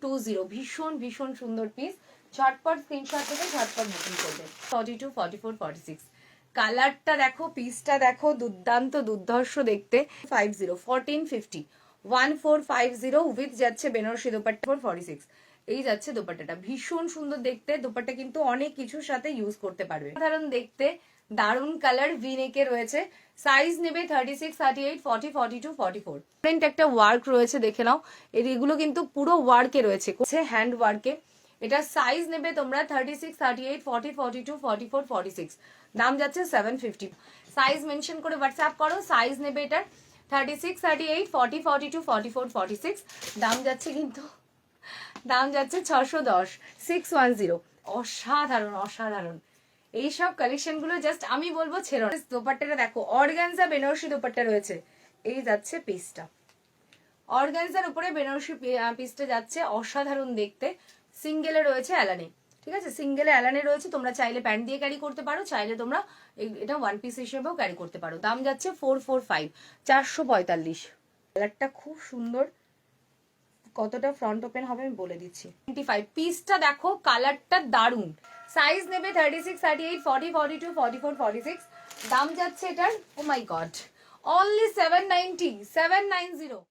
720, ভীষণ ভীষণ সুন্দর পিস। ঝটপট স্ক্রিনশট থেকে ঝটপট বুকিং করবে। 42, 44, 46 কালারটা দেখো, পিসটা দেখো, দুর্দান্ত দুর্ধর্ষ দেখতে। 50, 1450, 1450 উইথ যাচ্ছে বেনারসি দোপাট্টা। 46 এই যাচ্ছে দোপাট্টাটা, ভীষণ সুন্দর দেখতে। দোপাট্টা কিন্তু অনেক কিছুর সাথে ইউজ করতে পারবে। সাধারণ দেখতে, দারুন কালার, ভি নেকে রয়েছে। সাইজ নেবে 36, 38, 40, 42, 44। প্রিন্ট একটা ওয়ার্ক রয়েছে, দেখে নাও। এগুলো কিন্তু পুরো ওয়ার্কে রয়েছে, হ্যান্ড ওয়ার্কে। এটা সাইজ নেবে তোমরা 36, 38, 40, 42, 44, 46। দাম যাচ্ছে 750। সাইজ মেনশন করে হোয়াটসঅ্যাপ করো। সাইজ নেবে এটার 36, 38, 40, 42, 44, 46। দাম যাচ্ছে কিন্তু, দাম যাচ্ছে 610, 610। অসাধারণ অসাধারণ এইসব কালেকশন গুলো জাস্ট আমি বলবো ছেড়ো। দোপাট্টাটা দেখো, অর্গানজা বেনারসি দোপাট্টা রয়েছে। এই যাচ্ছে পিসটা, অর্গানজার উপরে বেনারসি পিসটা যাচ্ছে, অসাধারণ দেখতে। সিঙ্গেলে রয়েছে অ্যালানে, ঠিক আছে, সিঙ্গেলে অ্যালানে রয়েছে। তোমরা চাইলে প্যান্ট দিয়ে ক্যারি করতে পারো, চাইলে তোমরা এটা ওয়ান পিস হিসেবেও ক্যারি করতে পারো। দাম যাচ্ছে 445, 445। কালারটা খুব সুন্দর। কতটা ফ্রন্ট ওপেন হবে আমি বলে দিচ্ছি। 25 পিসটা দেখো, কালারটা দারুন। সাইজ নেবে 36, 38, 40, 42, 44, 46। দাম যাচ্ছে এটার, ও মাই গড, অনলি 790, 790।